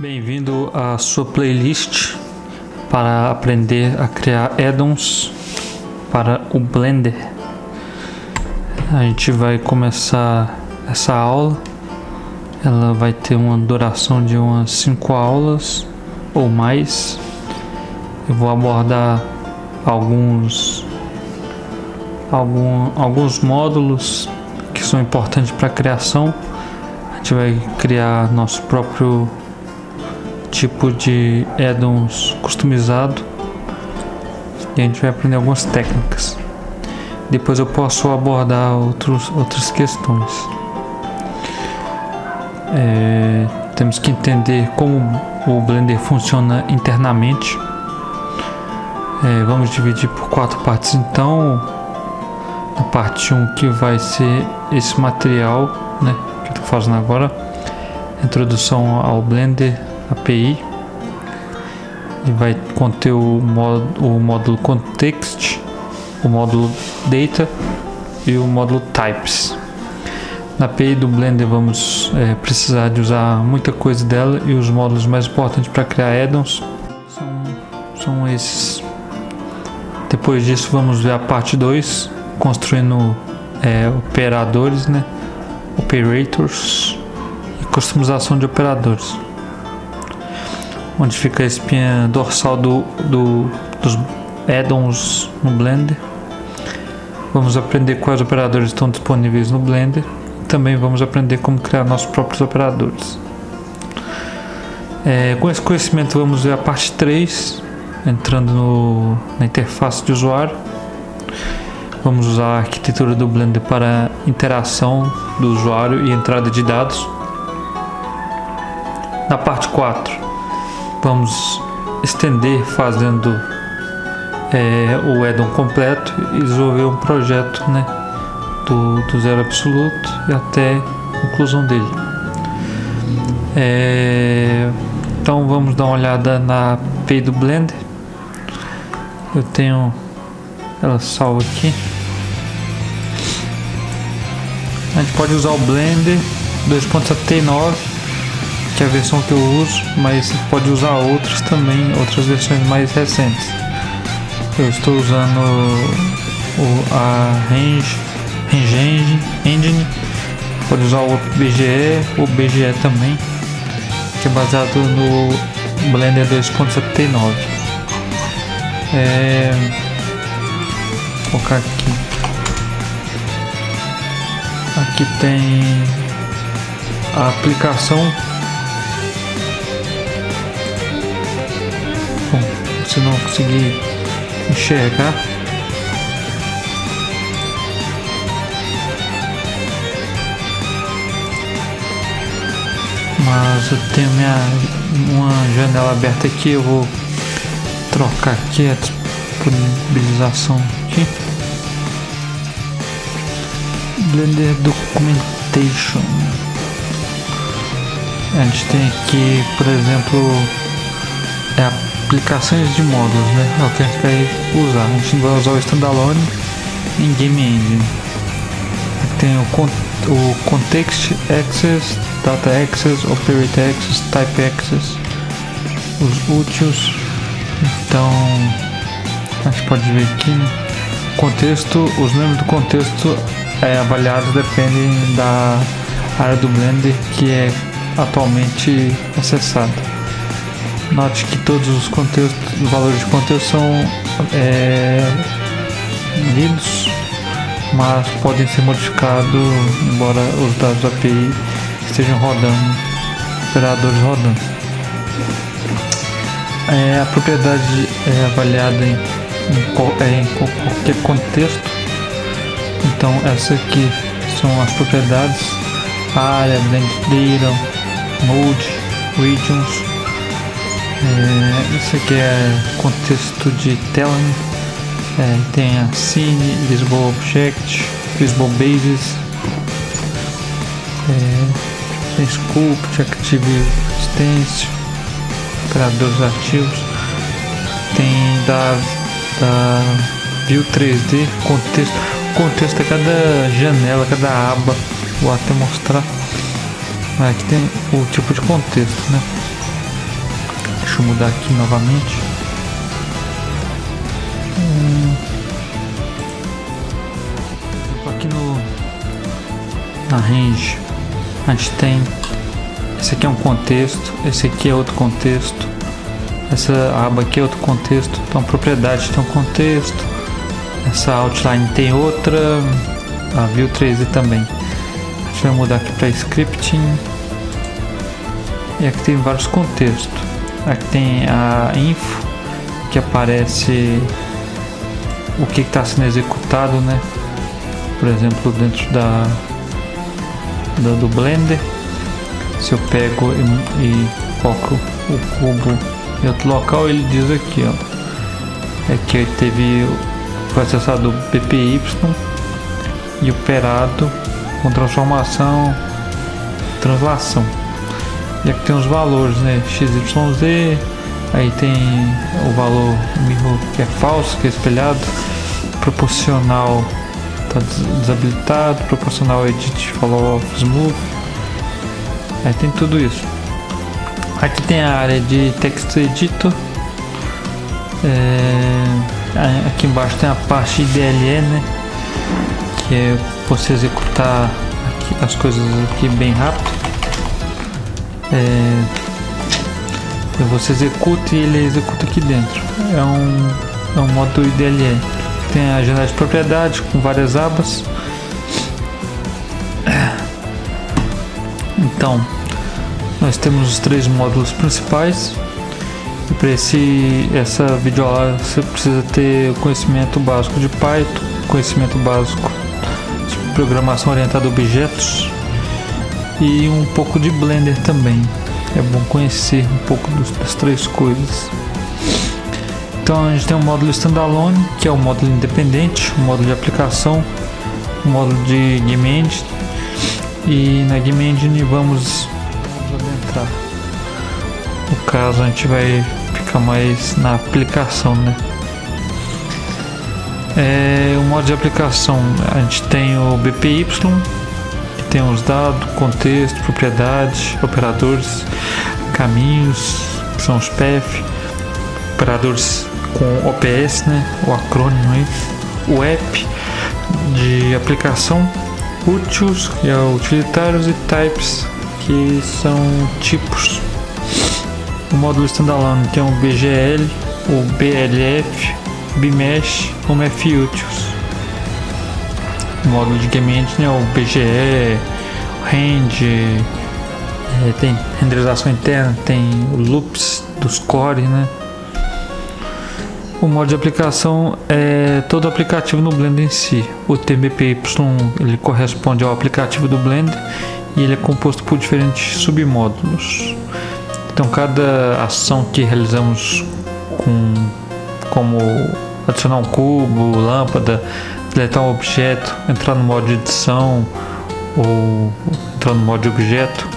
Bem-vindo à sua playlist para aprender a criar add-ons para o Blender. A gente vai começar essa aula. Ela vai ter uma duração de umas 5 aulas ou mais. Eu vou abordar alguns módulos que são importantes para a criação. A gente vai criar nosso próprio tipo de add-ons customizado e a gente vai aprender algumas técnicas. Depois eu posso abordar outras questões. Temos que entender como o Blender funciona internamente. Vamos dividir por 4 partes então. A parte 1 que vai ser esse material, que eu estou fazendo agora, introdução ao Blender API, e vai conter o módulo Context, o módulo Data e o módulo Types. Na API do Blender vamos precisar de usar muita coisa dela, e os módulos mais importantes para criar add-ons são esses. Depois disso vamos ver a parte 2, construindo operadores, operators, e customização de operadores, onde fica a espinha dorsal dos add-ons no Blender. Vamos aprender quais operadores estão disponíveis no Blender. Também vamos aprender como criar nossos próprios operadores. Com esse conhecimento vamos ver a parte 3, entrando na interface de usuário. Vamos usar a arquitetura do Blender para interação do usuário e entrada de dados. Na parte 4, vamos estender fazendo o add-on completo e desenvolver um projeto do zero absoluto e até a conclusão dele. Então vamos dar uma olhada na API do Blender. Eu tenho ela salva aqui. A gente pode usar o Blender 2.79, que é a versão que eu uso, mas pode usar outras também, outras versões mais recentes. Eu estou usando a Range Engine, pode usar o BGE também, que é baseado no Blender 2.79. Vou colocar aqui. Aqui tem a aplicação. Bom, se não conseguir enxergar, mas eu tenho uma janela aberta aqui. Eu vou trocar aqui a disponibilização aqui. Blender Documentation. A gente tem aqui, por exemplo, aplicações de módulos, é o que a gente vai usar. A gente vai usar o Standalone em Game Engine. Aqui tem o Context Access, Data Access, Operator Access, Type Access, os úteis. Então a gente pode ver aqui contexto. Os membros do contexto avaliados dependem da área do Blender que é atualmente acessada. Note que todos os valores de contexto são lidos, mas podem ser modificados embora os dados da API estejam rodando, operadores rodando. A propriedade é avaliada em qualquer contexto. Então essas aqui são as propriedades: área, Blend Data, Mode, Regions. Esse aqui é contexto de tela. Tem a Scene, Visible Object, Visible Bases, tem Sculpt, Active Stencil, operadores ativos. Tem da View 3D, contexto é cada janela, cada aba. Vou até mostrar. Aqui tem o tipo de contexto, Deixa eu mudar aqui novamente. Aqui na range a gente tem, esse aqui é um contexto, esse aqui é outro contexto, essa aba aqui é outro contexto. Então propriedade tem um contexto, essa outline tem outra, a view 3D também. A gente vai mudar aqui para scripting, e aqui tem vários contextos. Aqui tem a info, que aparece o que está sendo executado, né? Por exemplo, dentro do Blender, se eu pego e coloco o cubo em outro local, ele diz aqui, ó, é que foi acessado o BPY e operado com transformação, translação. E aqui tem os valores, né? XYZ, aí tem o valor mirror, que é falso, que é espelhado, proporcional está desabilitado, proporcional edit follow off smooth, aí tem tudo isso. Aqui tem a área de text editor, aqui embaixo tem a parte IDLE, né, que é você executar aqui as coisas aqui bem rápido. Você executa e ele executa aqui dentro. É um modo IDLE. Tem a janela de propriedade com várias abas. Então, nós temos os 3 módulos principais. E para essa videoaula você precisa ter conhecimento básico de Python, conhecimento básico de programação orientada a objetos e um pouco de Blender também. É bom conhecer um pouco das 3 coisas. Então a gente tem um módulo standalone, que é o módulo independente, o módulo de aplicação, o módulo de Game Engine, e na Game Engine vamos adentrar. No caso a gente vai ficar mais na aplicação, né? O modo de aplicação, a gente tem o BPY, que tem os dados, contexto, propriedade, operadores, caminhos, que são os path, operadores com OPS, né, o acrônimo aí, o app de aplicação, utils, que é utilitários, e types, que são tipos. O módulo standalone tem o BGL, o BLF, BMesh, o MFUtils. O módulo de Game Engine é o BGE, o Rend, tem renderização interna, tem o loops dos core, né? O modo de aplicação é todo o aplicativo no Blender em si. O TMPY ele corresponde ao aplicativo do Blender e ele é composto por diferentes submódulos. Então cada ação que realizamos como adicionar um cubo, lâmpada, deletar um objeto, entrar no modo de edição ou entrar no modo de objeto,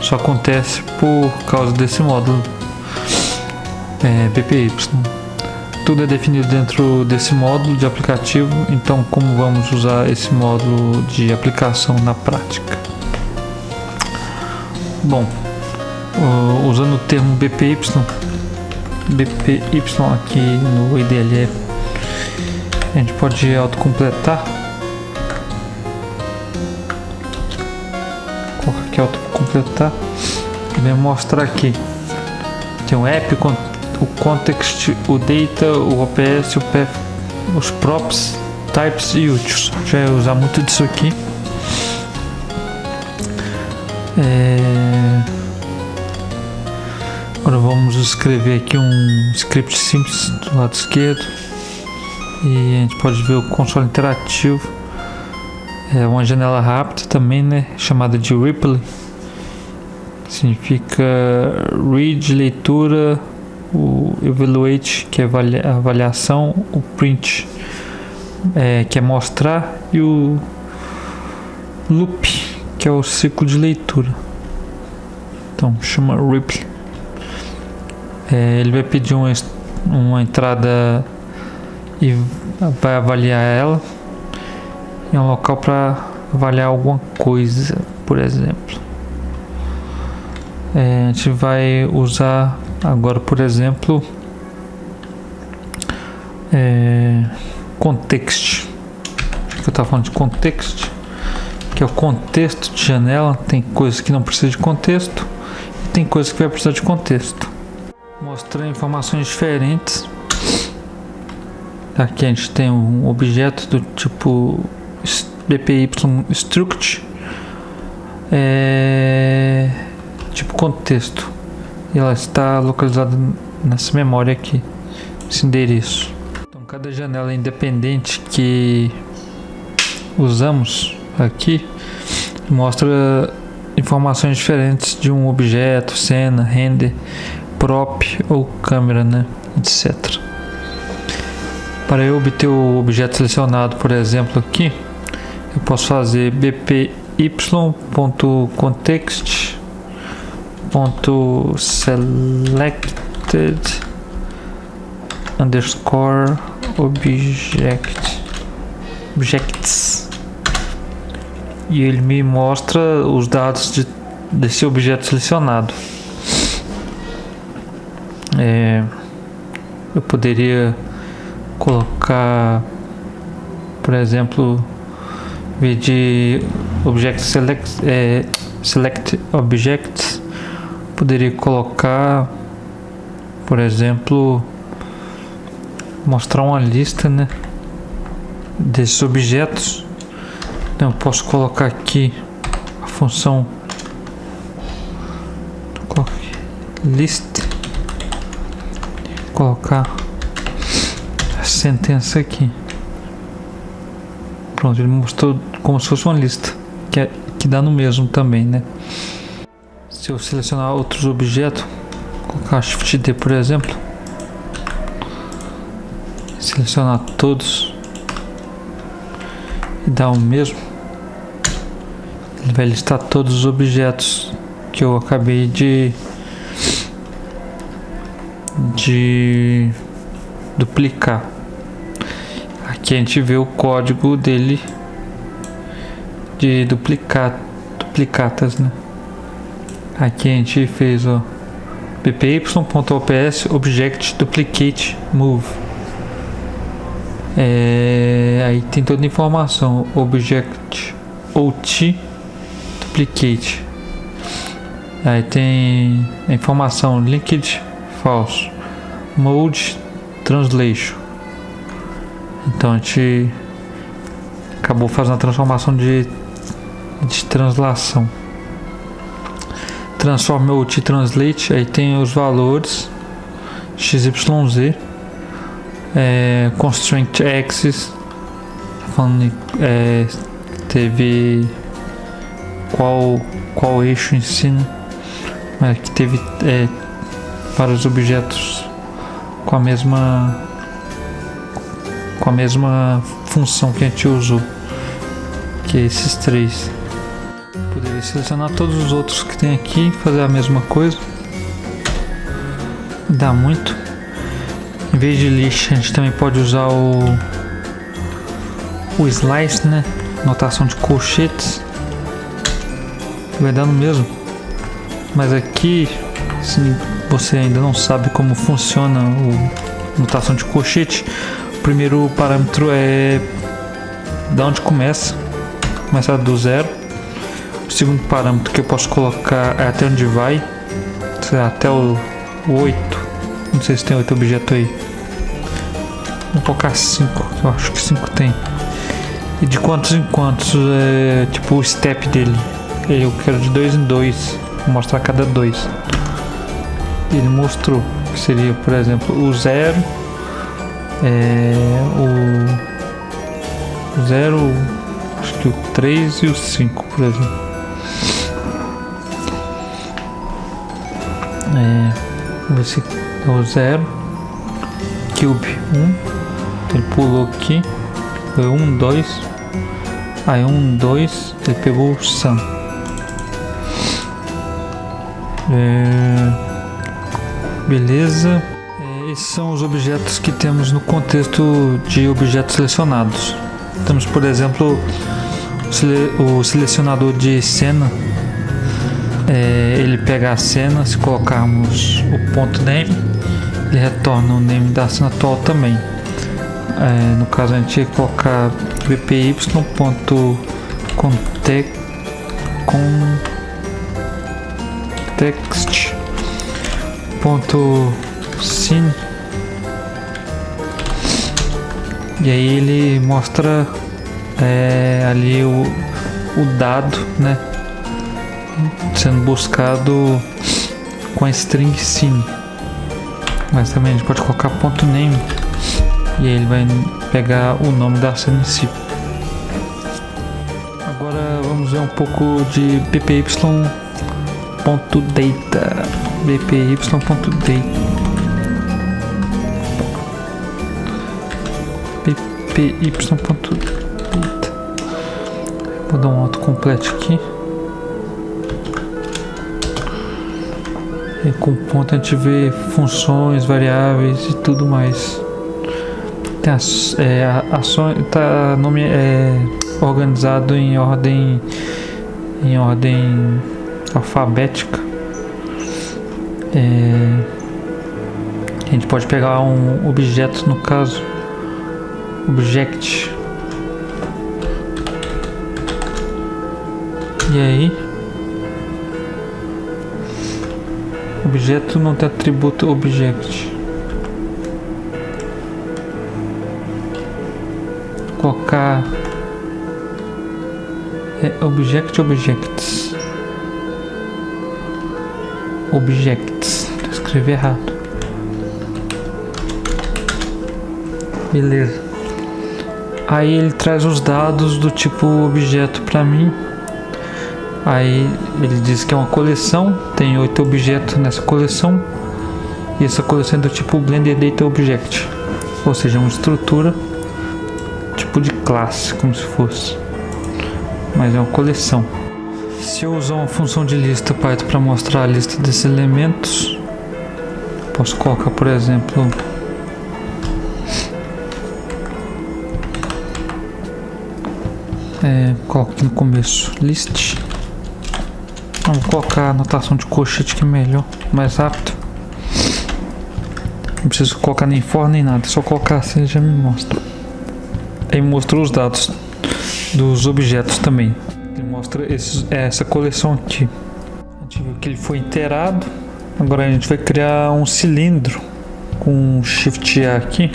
só acontece por causa desse módulo BPY. Tudo é definido dentro desse módulo de aplicativo. Então, como vamos usar esse módulo de aplicação na prática? Bom, usando o termo BPY aqui no IDLE, a gente pode autocompletar. Colocar aqui autocompletar. Vou mostrar aqui. Tem um app, o context, o data, o OPS, o path, os props, types e utils. A gente vai usar muito disso aqui. Agora vamos escrever aqui um script simples do lado esquerdo e a gente pode ver o console interativo. É uma janela rápida também, né? Chamada de Ripley. Significa read, leitura, o evaluate, que é avaliação, o print, que é mostrar, e o loop, que é o ciclo de leitura. Então chama Ripley. Ele vai pedir uma entrada e vai avaliar ela. É um local para avaliar alguma coisa, por exemplo. A gente vai usar Agora, por exemplo, context. Eu estava falando de context, que é o contexto de janela. Tem coisas que não precisam de contexto e tem coisas que vai precisar de contexto. Mostra informações diferentes. Aqui a gente tem um objeto do tipo bpy struct, tipo contexto, e ela está localizada nessa memória aqui, esse endereço. Então cada janela independente que usamos aqui mostra informações diferentes de um objeto, cena, render, prop ou câmera, né, etc. Para eu obter o objeto selecionado, por exemplo, aqui, eu posso fazer bpy.context.selected underscore objects, e ele me mostra os dados desse objeto selecionado. Eu poderia colocar, por exemplo, em vez de object select objects, poderia colocar, por exemplo, mostrar uma lista, né, desses objetos. Então eu posso colocar aqui a função list, colocar a sentença aqui. Pronto, ele mostrou como se fosse uma lista, que dá no mesmo também, né? Se eu selecionar outros objetos, colocar Shift D, por exemplo, selecionar todos e dar o mesmo, ele vai listar todos os objetos que eu acabei de duplicar. Aqui a gente vê o código dele de duplicatas, né? Aqui a gente fez o bpy.ops object duplicate move. Aí tem toda a informação, object ot duplicate. Aí tem a informação linked false, mode translation. Então a gente acabou fazendo a transformação de translação. Transform ot translate, aí tem os valores xyz, constraint axis, falando teve qual eixo em si, né? Mas aqui teve para os objetos com a mesma função que a gente usou, que é esses três. Poderia selecionar todos os outros que tem aqui, fazer a mesma coisa. Dá muito. Em vez de list, a gente também pode usar o slice, né? Notação de colchetes. Vai dar no mesmo. Mas aqui, se você ainda não sabe como funciona a notação de colchete, o primeiro parâmetro é da onde começa do zero. O segundo parâmetro que eu posso colocar é até onde vai, até o 8. Não sei se tem 8 objetos aí. Vou colocar 5, eu acho que 5 tem. E de quantos em quantos, tipo o step dele. Eu quero de 2 em 2, vou mostrar cada 2. Ele mostrou que seria, por exemplo, o 0, o 0, acho que o 3 e o 5, por exemplo. Vamos ver se é o 0, cube 1, ele pulou aqui, foi 1, 2, aí 1, 2, ele pegou o sum. Beleza. Esses são os objetos que temos no contexto de objetos selecionados. Temos, por exemplo, o selecionador de cena. ele pega a cena. Se colocarmos o ponto name, ele retorna o name da cena atual também. No caso, a gente ia colocar bpy.context.scene, e aí ele mostra ali o dado, né, sendo buscado com a string scene. Mas também a gente pode colocar ponto name e aí ele vai pegar o nome da cena em si. Agora vamos ver um pouco de bpy.data. bpy.data. Vou dar um autocomplete aqui. E com ponto a gente vê funções, variáveis e tudo mais. Tem ações, tá nome organizado em ordem alfabética. A gente pode pegar um objeto, no caso object, e aí objeto não tem atributo object. Colocar objects. Escrevi errado. Beleza. Aí ele traz os dados do tipo objeto para mim. Aí ele diz que é uma coleção, tem 8 objetos nessa coleção, e essa coleção é do tipo Blender Data Object, ou seja, uma estrutura tipo de classe, como se fosse, mas é uma coleção. Se eu usar uma função de lista Python para mostrar a lista desses elementos, posso colocar, por exemplo, coloco aqui no começo list. Vamos colocar a anotação de colchete que é melhor, mais rápido. Não preciso colocar nem for nem nada, é só colocar assim e já me mostra. Aí mostra os dados dos objetos também. Ele mostra essa coleção aqui. A gente viu que ele foi iterado. Agora a gente vai criar um cilindro com Shift A aqui.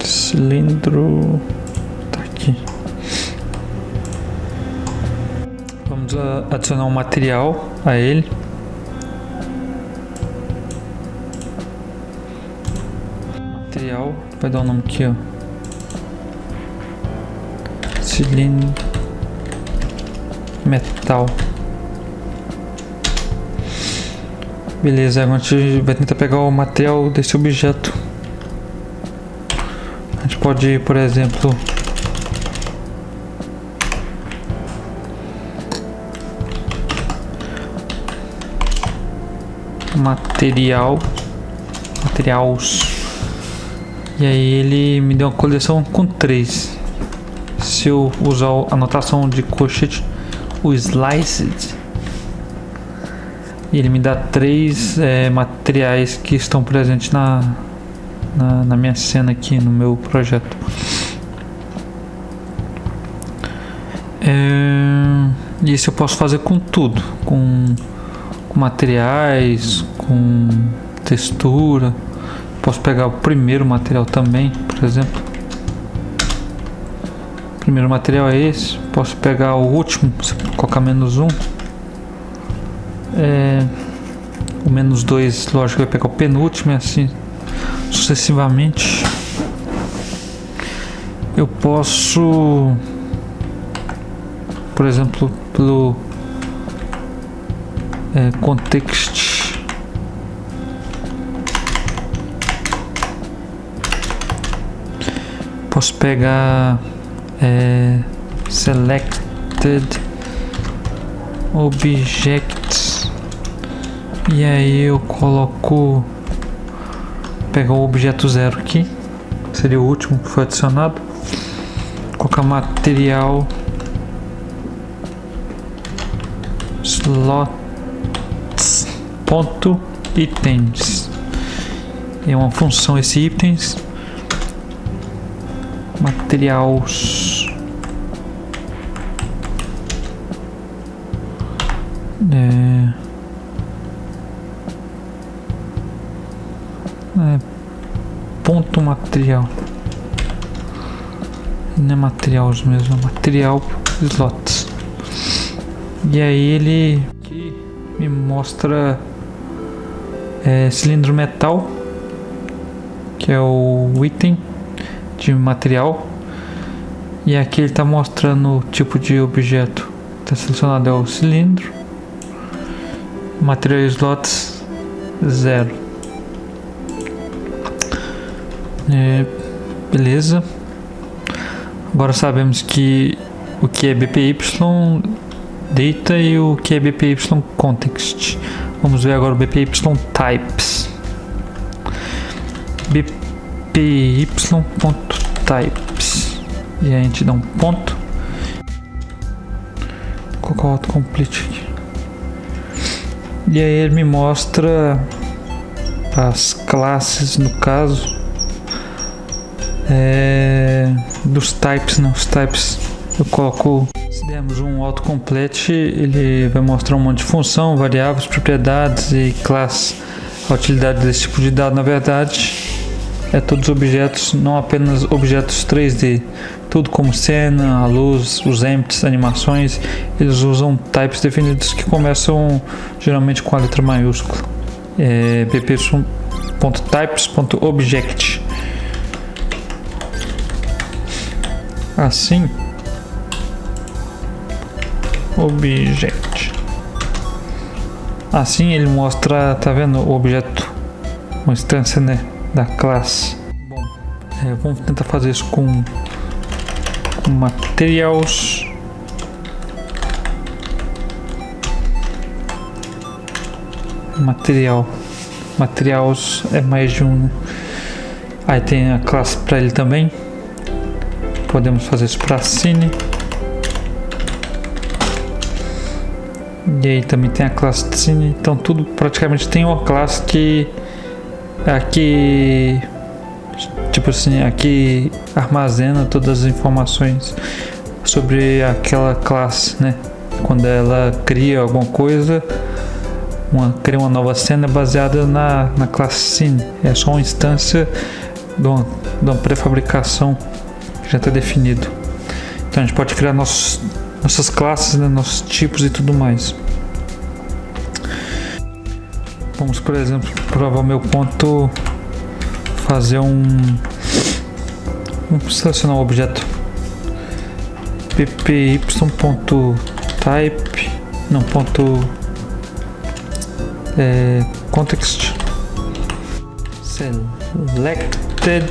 Cilindro tá aqui. Vamos adicionar um material a ele. Material, vai dar o nome aqui, ó. Cilindro metal. Beleza, agora a gente vai tentar pegar o material desse objeto. A gente pode, por exemplo, materials, e aí ele me deu uma coleção com 3. Se eu usar a anotação de colchete, o sliced, ele me dá 3 materiais que estão presentes na minha cena aqui no meu projeto. Isso eu posso fazer com tudo, com materiais, com textura. Posso pegar o primeiro material também, por exemplo. O primeiro material é esse. Posso pegar o último, colocar -1. O -2, lógico, vai pegar o penúltimo, e assim sucessivamente. Eu posso, por exemplo, pelo context, posso pegar selected objects, e aí eu coloco, pegar o objeto 0 aqui, seria o último que foi adicionado, colocar material slots ponto itens. É uma função esse itens. Materiais. Ponto material. Não é materiais mesmo, é material slots. E aí ele aqui me mostra cilindro metal, que é o item de material. E aqui ele está mostrando o tipo de objeto. Está selecionado é o cilindro. Material slots 0. Beleza. Agora sabemos que o que é BPY data e o que é BPY context. Vamos ver agora o BPY types. BPY.types. E aí a gente dá um ponto. Vou colocar o autocomplete aqui. E aí ele me mostra as classes, no caso, dos types, né? Os types eu coloco. Se dermos um autocomplete, ele vai mostrar um monte de função, variáveis, propriedades e classes. A utilidade desse tipo de dado, na verdade, é todos os objetos, não apenas objetos 3D. Tudo como cena, a luz, os empties, animações, eles usam types definidos que começam geralmente com a letra maiúscula. bp.types.object. Assim, object. Assim ele mostra, tá vendo, o objeto, uma instância, né, da classe. Bom, vamos tentar fazer isso com materials. Materials é mais de um, né? Aí tem a classe para ele também. Podemos fazer isso para Cine. E aí também tem a classe de Cine. Então tudo praticamente tem uma classe que aqui, tipo assim, aqui armazena todas as informações sobre aquela classe, né? Quando ela cria alguma coisa, cria uma nova cena baseada na classe Cine. É só uma instância de uma pré-fabricação que já está definido. Então a gente pode criar nossas classes, né, nossos tipos e tudo mais. Vamos, por exemplo, provar o meu ponto, fazer vamos selecionar o objeto bpy.type, não, context selected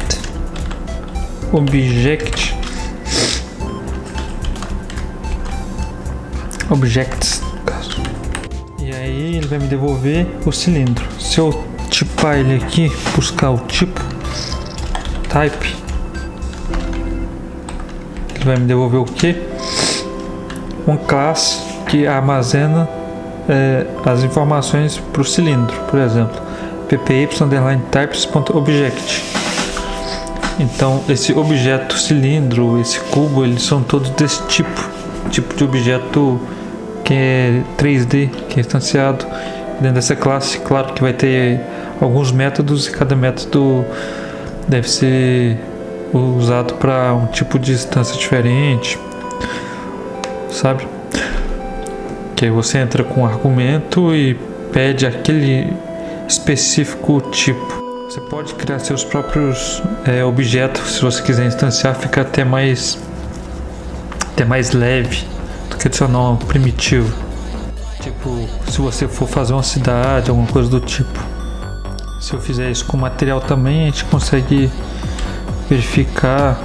objects. E aí ele vai me devolver o cilindro. Se eu tipar ele aqui, buscar o tipo type, ele vai me devolver o que? Uma classe que armazena as informações para o cilindro, por exemplo, bpy_types.object. Então esse objeto cilindro, esse cubo, eles são todos desse tipo de objeto que é 3D, que é instanciado dentro dessa classe. Claro que vai ter alguns métodos e cada método deve ser usado para um tipo de instância diferente, sabe? Que aí você entra com um argumento e pede aquele específico tipo. Você pode criar seus próprios objetos, se você quiser instanciar, fica até mais leve do que adicionar um primitivo. Tipo, se você for fazer uma cidade, alguma coisa do tipo. Se eu fizer isso com material também, a gente consegue verificar.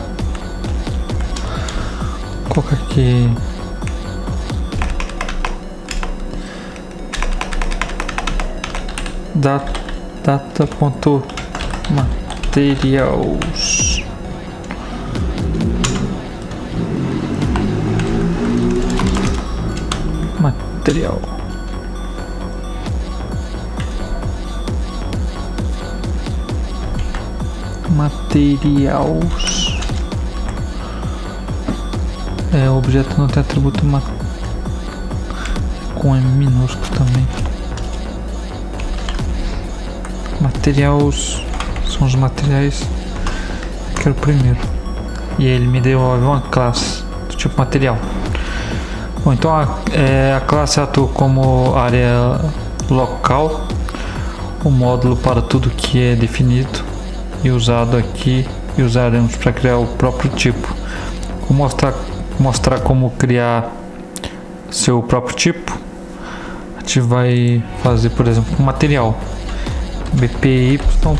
Vou colocar aqui data.materials. Material. Materiais. O objeto não tem atributo com M minúsculo também. Materiais são os materiais que era o primeiro. E ele me devolve uma classe do tipo material. Bom, então a classe atua como área local, o módulo para tudo que é definido e usado aqui, e usaremos para criar o próprio tipo. Vou mostrar como criar seu próprio tipo. A gente vai fazer, por exemplo, um material bpy.type,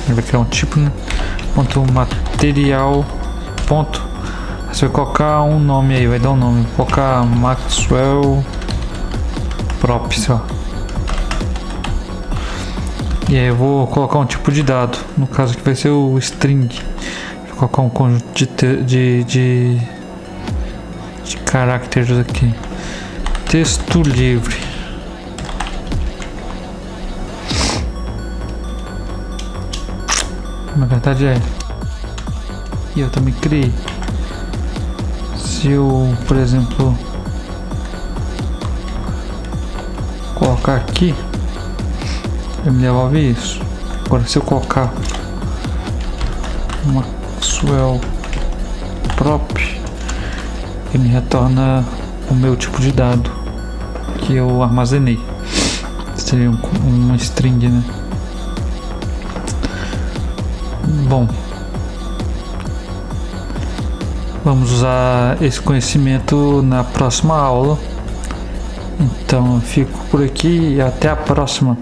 ele vai criar um tipo, né? Ponto material ponto. Você vai colocar um nome aí, vai dar um nome, vou colocar Maxwell Prop, sei lá. E aí eu vou colocar um tipo de dado, no caso aqui vai ser o string. Vou colocar um conjunto de caracteres aqui. Texto livre. Na verdade e eu também criei. Se eu, por exemplo, colocar aqui, ele me devolve isso. Agora se eu colocar Maxwell Prop, ele me retorna o meu tipo de dado que eu armazenei. Seria um string, né? Bom, vamos usar esse conhecimento na próxima aula. Então eu fico por aqui e até a próxima.